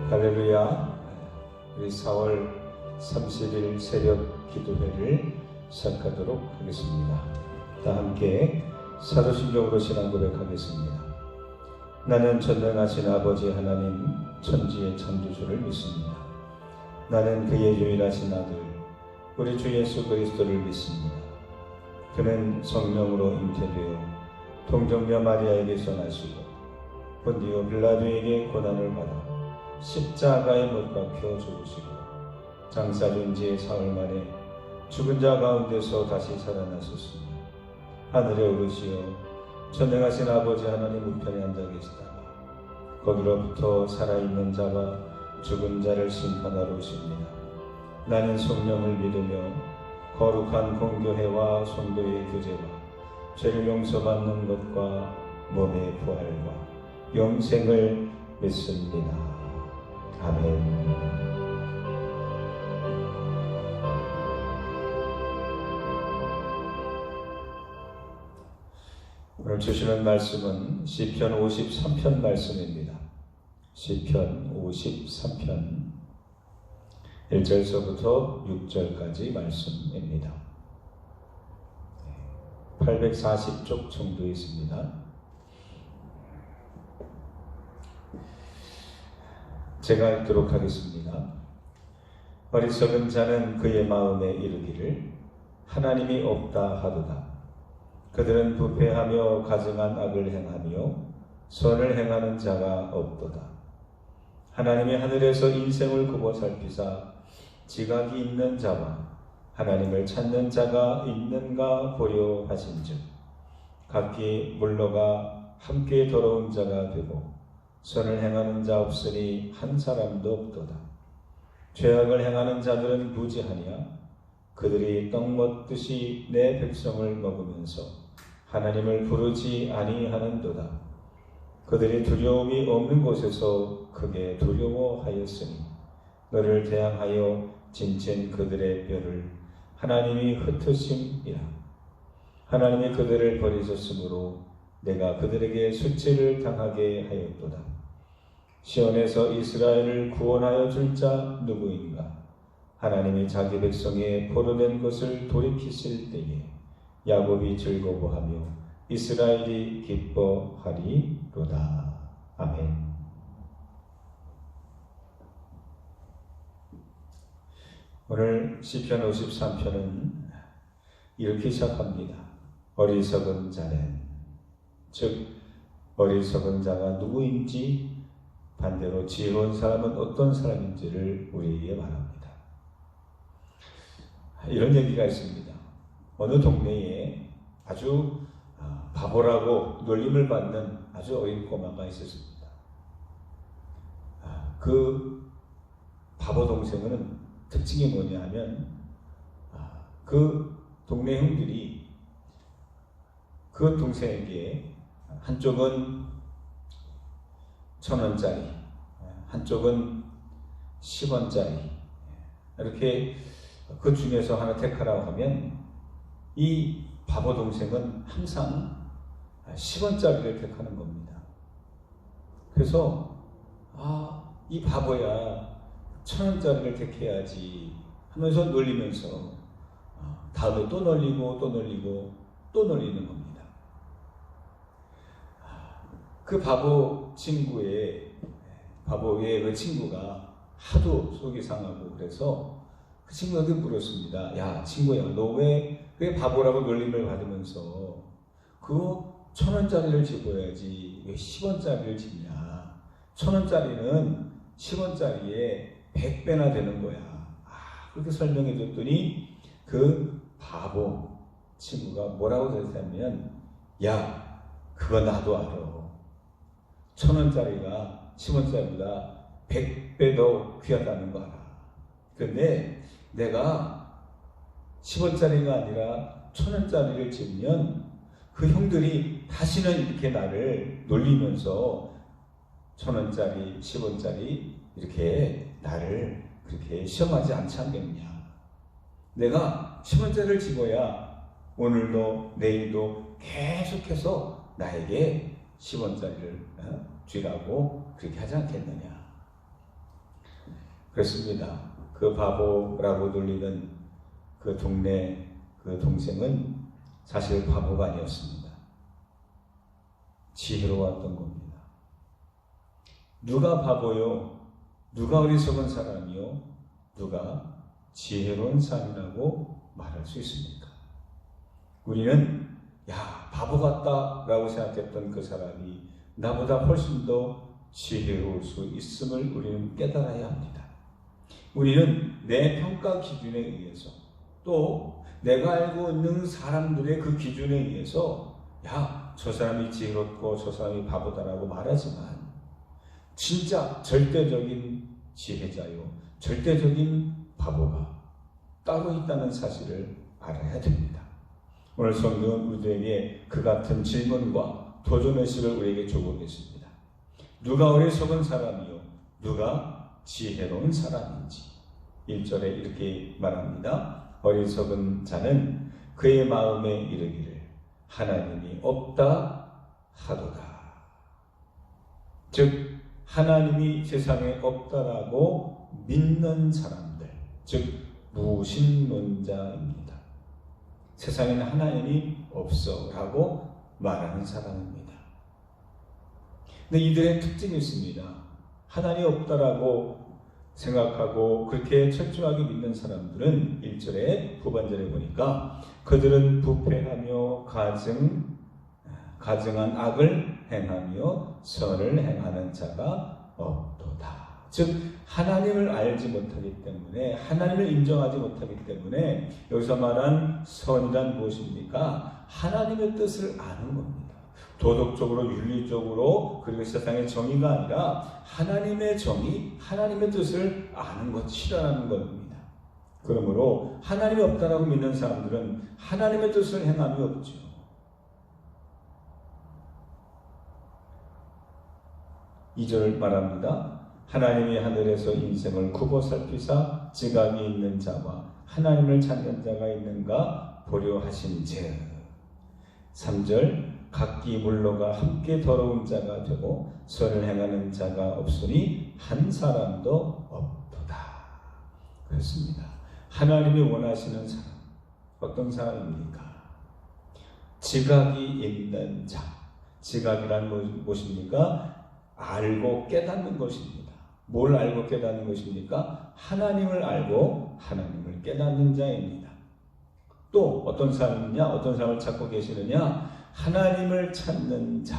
할렐루야. 우리 4월 30일 새벽 기도회를 시작하도록 하겠습니다. 다 함께 사도신경으로 신앙 고백하겠습니다. 나는 전능하신 아버지 하나님 천지의 창조주를 믿습니다. 나는 그의 유일하신 아들 우리 주 예수 그리스도를 믿습니다. 그는 성령으로 잉태되어 동정녀 마리아에게서 나시고 본디오 빌라도에게 고난을 받아 십자가에 못 박혀 죽으시고 장사된 지 사흘 만에 죽은 자 가운데서 다시 살아나셨으니 하늘에 오르시어 전능하신 아버지 하나님 우편에 앉아 계시다가 거기로부터 살아있는 자와 죽은 자를 심판하러 오십니다. 나는 성령을 믿으며 거룩한 공교회와 성도의 교제와 죄를 용서받는 것과 몸의 부활과 영생을 믿습니다. 아멘. 오늘 주시는 말씀은 시편 53편 말씀입니다. 시편 53편 1절서부터 6절까지 말씀입니다. 840쪽 정도 있습니다. 제가 읽도록 하겠습니다. 어리석은 자는 그의 마음에 이르기를 하나님이 없다 하도다. 그들은 부패하며 가증한 악을 행하며 선을 행하는 자가 없도다. 하나님이 하늘에서 인생을 굽어 살피사 지각이 있는 자와 하나님을 찾는 자가 있는가 보려 하신즉 각기 물러가 함께 더러운 자가 되고 선을 행하는 자 없으니 한 사람도 없도다. 죄악을 행하는 자들은 무지하냐? 그들이 떡 먹듯이 내 백성을 먹으면서 하나님을 부르지 아니하는도다. 그들이 두려움이 없는 곳에서 크게 두려워하였으니 너를 대항하여 진친 그들의 뼈를 하나님이 흩으심이라. 하나님이 그들을 버리셨으므로 내가 그들에게 수치를 당하게 하였도다. 시온에서 이스라엘을 구원하여 줄 자 누구인가? 하나님이 자기 백성의 포로된 것을 돌이키실 때에 야곱이 즐거워하며 이스라엘이 기뻐하리로다. 아멘. 오늘 시편 53편은 이렇게 시작합니다. 어리석은 자는, 즉 어리석은 자가 누구인지, 반대로 지혜로운 사람은 어떤 사람인지를 우리에게 말합니다. 이런 얘기가 있습니다. 어느 동네에 아주 바보라고 놀림을 받는 아주 어린 꼬마가 있었습니다. 그 바보 동생은 특징이 뭐냐 하면 그 동네 형들이 그 동생에게 한쪽은 1,000원짜리, 한쪽은 10원짜리, 이렇게 그 중에서 하나 택하라고 하면 이 바보 동생은 항상 10원짜리를 택하는 겁니다. 그래서 이 바보야 1,000원짜리를 택해야지 하면서 놀리면서 다음에 또 놀리고 또 놀리고 또 놀리는 겁니다. 그 바보의 그 친구가 하도 속이 상하고 그래서 그 친구한테 물었습니다. 야 친구야, 너 왜 바보라고 놀림을 받으면서 그 1,000원짜리를 집어야지 왜 10원짜리를 집냐? 1,000원짜리는 10원짜리에 100배나 되는 거야. 그렇게 설명해 줬더니 그 바보 친구가 뭐라고 대답하면, 야 그거 나도 알아. 1,000원짜리가 10원짜리보다 100배 더 귀하다는 거 알아. 그런데 내가 10원짜리가 아니라 1,000원짜리를 집으면 그 형들이 다시는 이렇게 나를 놀리면서 1,000원짜리, 10원짜리 이렇게 나를 그렇게 시험하지 않지 않겠냐. 내가 10원짜리를 집어야 오늘도 내일도 계속해서 나에게 10원짜리를 쥐라고 그렇게 하지 않겠느냐. 그렇습니다. 그 바보라고 놀리던 그 동네 그 동생은 사실 바보가 아니었습니다. 지혜로웠던 겁니다. 누가 바보요? 누가 어리석은 사람이요? 누가 지혜로운 사람이라고 말할 수 있습니까? 우리는 야, 바보 같다라고 생각했던 그 사람이 나보다 훨씬 더 지혜로울 수 있음을 우리는 깨달아야 합니다. 우리는 내 평가 기준에 의해서 또 내가 알고 있는 사람들의 그 기준에 의해서 야, 저 사람이 지혜롭고 저 사람이 바보다라고 말하지만 진짜 절대적인 지혜자요, 절대적인 바보가 따로 있다는 사실을 알아야 됩니다. 오늘 성경은 우리에게 그 같은 질문과 도전의식을 우리에게 주고 계십니다. 누가 어리석은 사람이요? 누가 지혜로운 사람인지. 1절에 이렇게 말합니다. 어리석은 자는 그의 마음에 이르기를 하나님이 없다 하도다. 즉 하나님이 세상에 없다라고 믿는 사람들, 즉 무신론자입니다. 세상에는 하나님이 없어 라고 말하는 사람입니다. 근데 이들의 특징이 있습니다. 하나님이 없다라고 생각하고 그렇게 철저하게 믿는 사람들은 1절에 후반절에 보니까 그들은 부패하며 가증한 악을 행하며 선을 행하는 자가 없도다. 즉 하나님을 알지 못하기 때문에, 하나님을 인정하지 못하기 때문에 여기서 말한 선이란 무엇입니까? 하나님의 뜻을 아는 겁니다. 도덕적으로, 윤리적으로, 그리고 세상의 정의가 아니라 하나님의 정의, 하나님의 뜻을 아는 것이라는 겁니다. 그러므로 하나님이 없다라고 믿는 사람들은 하나님의 뜻을 행함이 없죠. 이 절 말합니다. 하나님이 하늘에서 인생을 굽어 살피사 지각이 있는 자와 하나님을 찾는 자가 있는가 보려 하신즉. 3절 각기 물러가 함께 더러운 자가 되고 선을 행하는 자가 없으니 한 사람도 없도다. 그렇습니다. 하나님이 원하시는 사람, 어떤 사람입니까? 지각이 있는 자. 지각이란 무엇입니까? 알고 깨닫는 것입니다. 뭘 알고 깨닫는 것입니까? 하나님을 알고 하나님을 깨닫는 자입니다. 또 어떤 사람이냐? 어떤 사람을 찾고 계시느냐? 하나님을 찾는 자,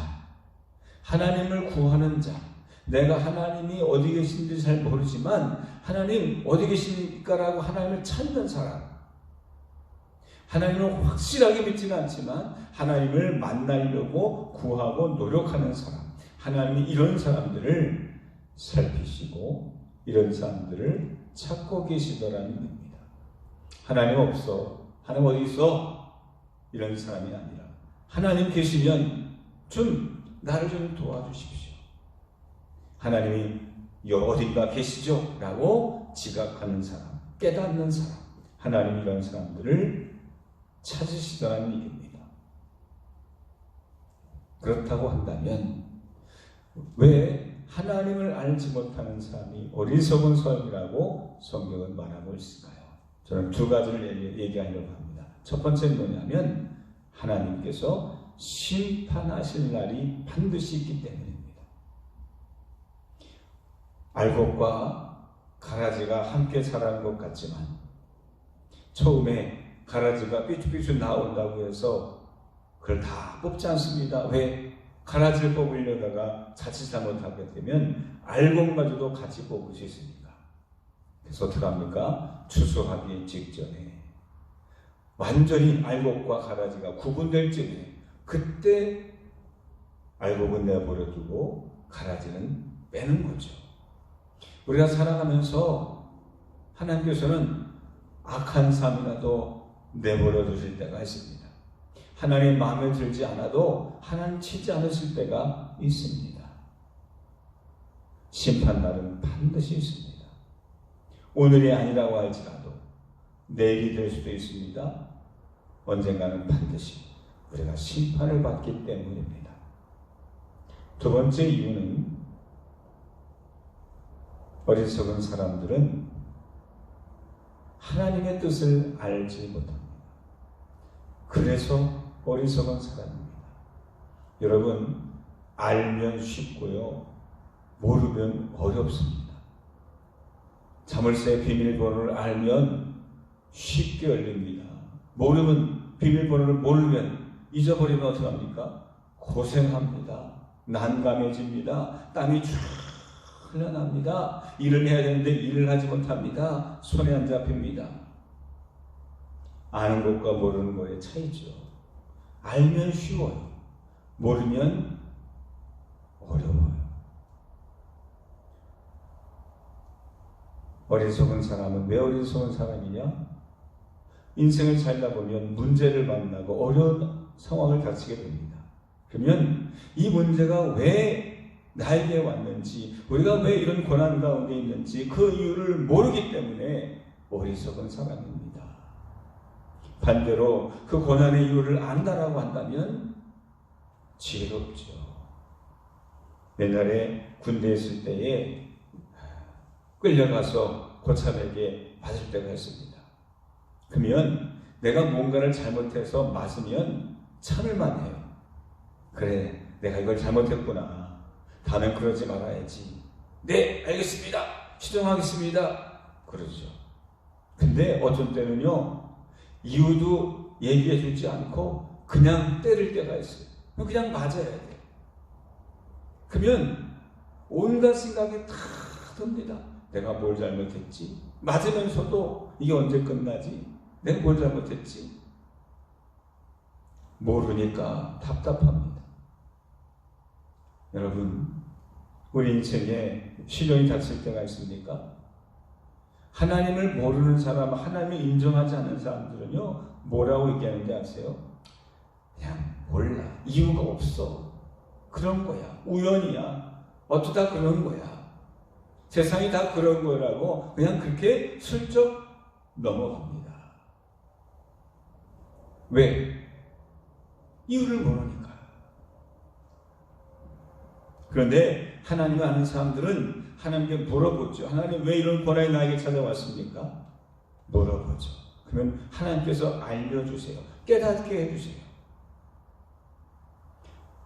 하나님을 구하는 자. 내가 하나님이 어디 계신지 잘 모르지만 하나님 어디 계십니까라고 하나님을 찾는 사람. 하나님을 확실하게 믿지는 않지만 하나님을 만나려고 구하고 노력하는 사람. 하나님이 이런 사람들을 살피시고 이런 사람들을 찾고 계시더라는 겁니다. 하나님 없어. 하나님 어디 있어? 이런 사람이 아니라 하나님 계시면 나를 좀 도와주십시오. 하나님이 어딘가 계시죠? 라고 지각하는 사람, 깨닫는 사람, 하나님이 이런 사람들을 찾으시더라는 얘기입니다. 그렇다고 한다면 왜 하나님을 알지 못하는 사람이 어리석은 사람이라고 성경은 말하고 있을까요? 저는 두 가지를 얘기하려고 합니다. 첫 번째는 뭐냐면 하나님께서 심판하실 날이 반드시 있기 때문입니다. 알곡과 가라지가 함께 자라는 것 같지만 처음에 가라지가 삐죽삐죽 나온다고 해서 그걸 다 뽑지 않습니다. 왜? 가라지를 뽑으려다가 자칫 잘못하게 되면 알곡마저도 같이 뽑을 수 있으니까. 그래서 어떻게 합니까? 추수하기 직전에 완전히 알곡과 가라지가 구분될 쯤에 그때 알곡은 내버려 두고 가라지는 빼는 거죠. 우리가 살아가면서 하나님께서는 악한 삶이라도 내버려 두실 때가 있습니다. 하나님 마음에 들지 않아도 하나님 치지 않으실 때가 있습니다. 심판날은 반드시 있습니다. 오늘이 아니라고 할지라도 내일이 될 수도 있습니다. 언젠가는 반드시 우리가 심판을 받기 때문입니다. 두 번째 이유는 어리석은 사람들은 하나님의 뜻을 알지 못합니다. 그래서 어리석은 사람입니다. 여러분, 알면 쉽고요, 모르면 어렵습니다. 자물쇠 비밀번호를 알면 쉽게 열립니다. 모르면, 비밀번호를 모르면, 잊어버리면 어떡합니까? 고생합니다. 난감해집니다. 땀이 쭉 흘러납니다. 일을 해야 되는데 일을 하지 못합니다. 손에 안 잡힙니다. 아는 것과 모르는 것의 차이죠. 알면 쉬워요. 모르면 어려워요. 어리석은 사람은 왜 어리석은 사람이냐? 인생을 살다 보면 문제를 만나고 어려운 상황을 닥치게 됩니다. 그러면 이 문제가 왜 나에게 왔는지, 우리가 왜 이런 고난 가운데 있는지 그 이유를 모르기 때문에 어리석은 사람입니다. 반대로 그 고난의 이유를 안다라고 한다면 지혜롭죠. 옛날에 군대에 있을 때에 끌려가서 고참에게 맞을 때가 있습니다. 그러면 내가 뭔가를 잘못해서 맞으면 참을만 해요. 그래, 내가 이걸 잘못했구나. 다음엔 그러지 말아야지. 네, 알겠습니다. 시정하겠습니다. 그러죠. 근데 어떤 때는요, 이유도 얘기해 주지 않고 그냥 때릴 때가 있어요. 그냥 맞아야 돼. 그러면 온갖 생각이 다 듭니다. 내가 뭘 잘못했지? 맞으면서도 이게 언제 끝나지? 내가 뭘 잘못했지? 모르니까 답답합니다. 여러분, 우리 인생에 시련이 닥칠 때가 있습니까? 하나님을 모르는 사람, 하나님을 인정하지 않는 사람들은요, 뭐라고 얘기하는지 아세요? 그냥 몰라. 이유가 없어. 그런 거야. 우연이야. 어쩌다 그런 거야. 세상이 다 그런 거라고 그냥 그렇게 슬쩍 넘어갑니다. 왜? 이유를 모르니까. 그런데 하나님을 아는 사람들은 하나님께 물어보죠. 하나님, 왜 이런 고난이 나에게 찾아왔습니까? 물어보죠. 그러면 하나님께서 알려주세요. 깨닫게 해주세요.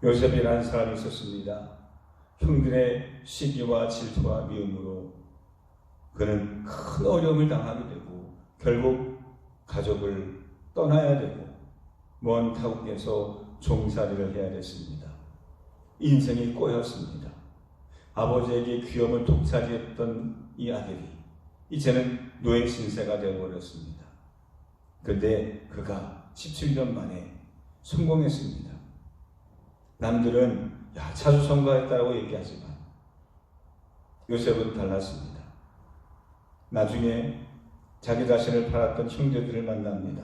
요셉이라는 사람이 있었습니다. 형들의 시기와 질투와 미움으로 그는 큰 어려움을 당하게 되고 결국 가족을 떠나야 되고 먼 타국에서 종살이를 해야 됐습니다. 인생이 꼬였습니다. 아버지에게 귀염을 독차지했던 이 아들이 이제는 노예 신세가 되어버렸습니다. 그런데 그가 17년 만에 성공했습니다. 남들은 자수성가했다고 얘기하지만 요셉은 달랐습니다. 나중에 자기 자신을 팔았던 형제들을 만납니다.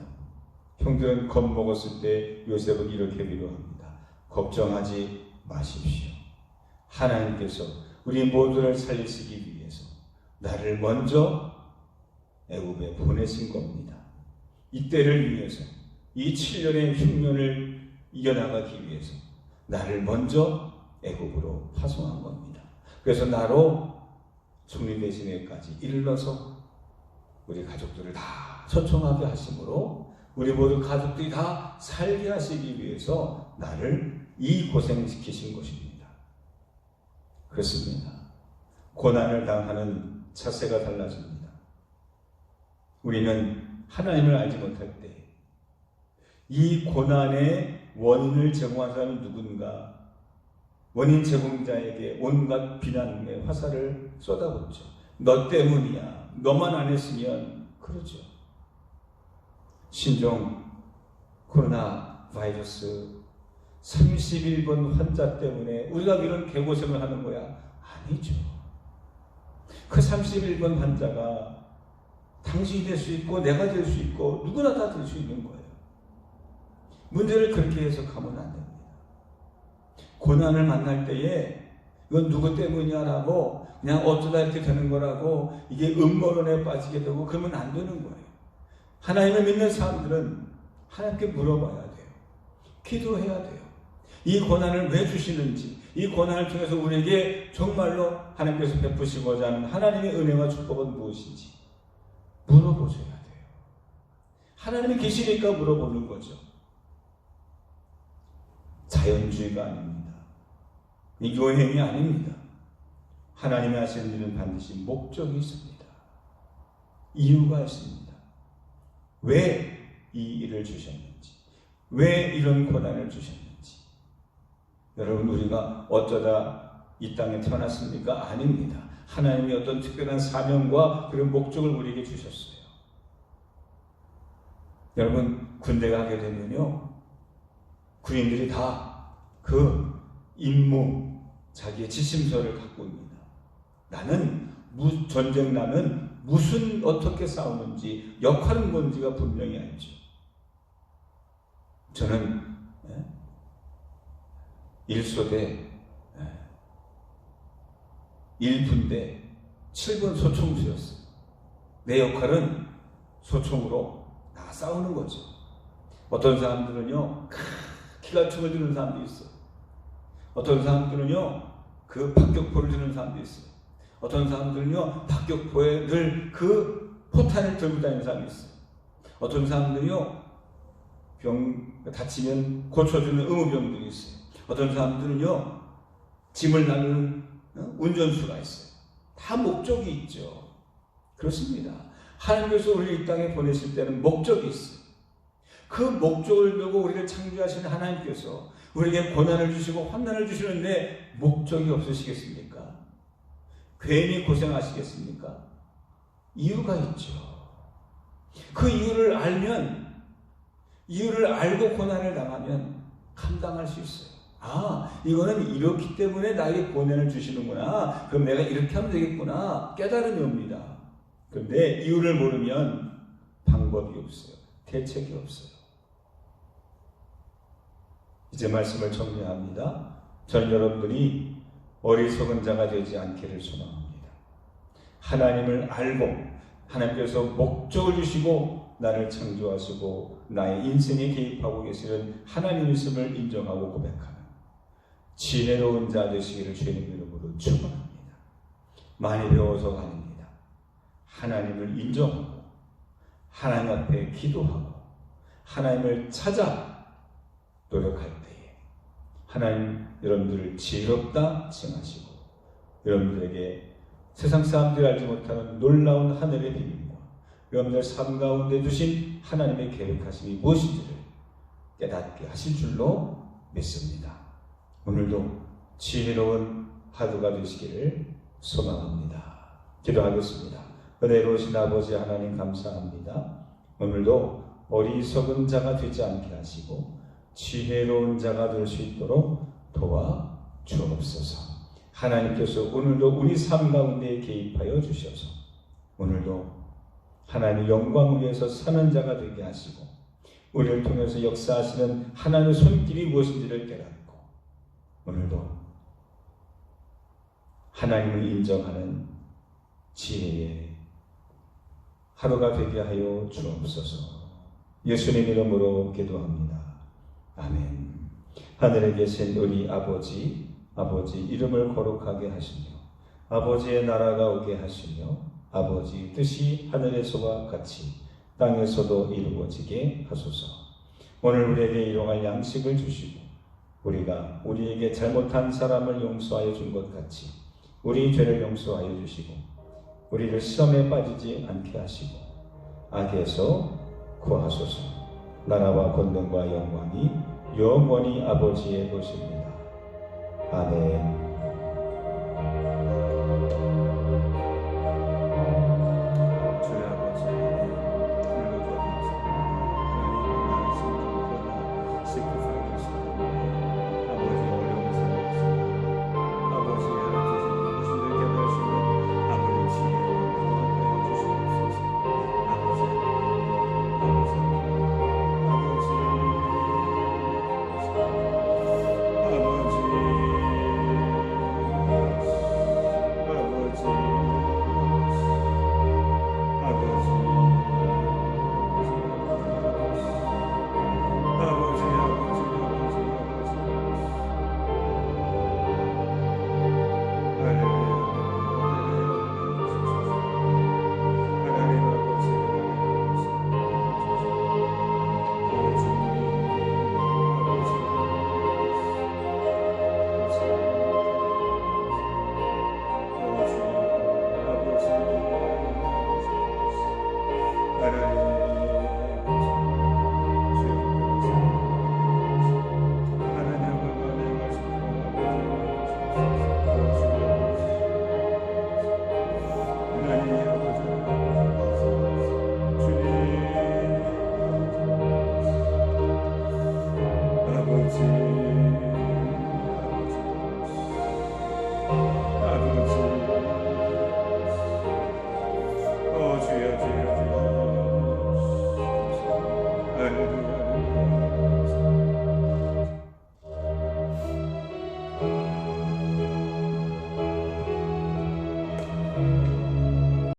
형들은 겁먹었을 때 요셉은 이렇게 위로합니다. 걱정하지 마십시오. 하나님께서 우리 모두를 살리시기 위해서 나를 먼저 애굽에 보내신 겁니다. 이때를 위해서, 이 7년의 흉년을 이겨나가기 위해서 나를 먼저 애굽으로 파송한 겁니다. 그래서 나로 총리 대신에까지 이르러서 우리 가족들을 다 초청하게 하심으로 우리 모두 가족들이 다 살게 하시기 위해서 나를 이 고생시키신 것입니다. 그렇습니다. 고난을 당하는 자세가 달라집니다. 우리는 하나님을 알지 못할 때 이 고난의 원인을 제공한 사람이 누군가, 원인 제공자에게 온갖 비난의 화살을 쏟아붓죠. 너 때문이야. 너만 안 했으면. 그러죠. 신종 코로나 바이러스 31번 환자 때문에 우리가 이런 개고생을 하는 거야? 아니죠. 그 31번 환자가 당신이 될 수 있고 내가 될 수 있고 누구나 다 될 수 있는 거예요. 문제를 그렇게 해석하면 안 됩니다. 고난을 만날 때에 이건 누구 때문이냐라고 그냥 어쩌다 이렇게 되는 거라고 이게 음모론에 빠지게 되고 그러면 안 되는 거예요. 하나님을 믿는 사람들은 하나님께 물어봐야 돼요. 기도해야 돼요. 이 고난을 왜 주시는지, 이 고난을 통해서 우리에게 정말로 하나님께서 베푸시고자 하는 하나님의 은혜와 축복은 무엇인지 물어보셔야 돼요. 하나님이 계시니까 물어보는 거죠. 자연주의가 아닙니다. 요행이 아닙니다. 하나님이 하시는 일은 반드시 목적이 있습니다. 이유가 있습니다. 왜 이 일을 주셨는지, 왜 이런 고난을 주셨는지. 여러분, 우리가 어쩌다 이 땅에 태어났습니까? 아닙니다. 하나님이 어떤 특별한 사명과 그런 목적을 우리에게 주셨어요. 여러분, 군대 가게 되면요, 군인들이 다 그 임무, 자기의 지침서를 갖고 있습니다. 나는 전쟁 나면 무슨 어떻게 싸우는지, 역할은 뭔지가 분명히 알죠. 저는 1소대 1분대 7번 소총수였어요. 내 역할은 소총으로 나 싸우는 거죠. 어떤 사람들은요, 기관총을 드는 사람도 있어요. 어떤 사람들은요, 그 박격포를 드는 사람도 있어요. 어떤 사람들은요, 박격포에 늘 그 포탄을 들고 다니는 사람이 있어요. 어떤 사람들은요, 다치면 고쳐주는 의무병들이 있어요. 어떤 사람들은요, 짐을 나누는 운전수가 있어요. 다 목적이 있죠. 그렇습니다. 하나님께서 우리를 이 땅에 보내실 때는 목적이 있어요. 그 목적을 두고 우리를 창조하신 하나님께서 우리에게 고난을 주시고 환난을 주시는데 목적이 없으시겠습니까? 괜히 고생하시겠습니까? 이유가 있죠. 그 이유를 알고 고난을 당하면 감당할 수 있어요. 아, 이거는 이렇기 때문에 나에게 고난을 주시는구나. 그럼 내가 이렇게 하면 되겠구나. 깨달음이 옵니다. 그런데 이유를 모르면 방법이 없어요. 대책이 없어요. 이제 말씀을 정리합니다. 전 여러분들이 어리석은 자가 되지 않기를 소망합니다. 하나님을 알고 하나님께서 목적을 주시고 나를 창조하시고 나의 인생에 개입하고 계시는 하나님이심을 인정하고 고백하는 지혜로운 자 되시기를 주님 이름으로 축원합니다. 많이 배워서가 아닙니다. 하나님을 인정하고 하나님 앞에 기도하고 하나님을 찾아 노력할 때에 하나님 여러분들을 지혜롭다 칭하시고 여러분들에게 세상 사람들이 알지 못하는 놀라운 하늘의 비밀과 여러분들 삶 가운데 두신 하나님의 계획하심이 무엇인지를 깨닫게 하실 줄로 믿습니다. 오늘도 지혜로운 하루가 되시기를 소망합니다. 기도하겠습니다. 은혜로우신 아버지 하나님 감사합니다. 오늘도 어리석은 자가 되지 않게 하시고 지혜로운 자가 될 수 있도록 도와 주옵소서. 하나님께서 오늘도 우리 삶 가운데 개입하여 주셔서 오늘도 하나님의 영광을 위해서 사는 자가 되게 하시고 우리를 통해서 역사하시는 하나님의 손길이 무엇인지를 깨닫고 오늘도 하나님을 인정하는 지혜의 하루가 되게 하여 주옵소서. 예수님 이름으로 기도합니다. 아멘. 하늘에 계신 우리 아버지 이름을 거룩하게 하시며 아버지의 나라가 오게 하시며 아버지 뜻이 하늘에서와 같이 땅에서도 이루어지게 하소서. 오늘 우리에게 일용할 양식을 주시고 우리가 우리에게 잘못한 사람을 용서하여 준 것 같이 우리 죄를 용서하여 주시고 우리를 시험에 빠지지 않게 하시고 악에서 구하소서. 나라와 권능과 영광이 영원히 아버지의 것입니다. 아멘.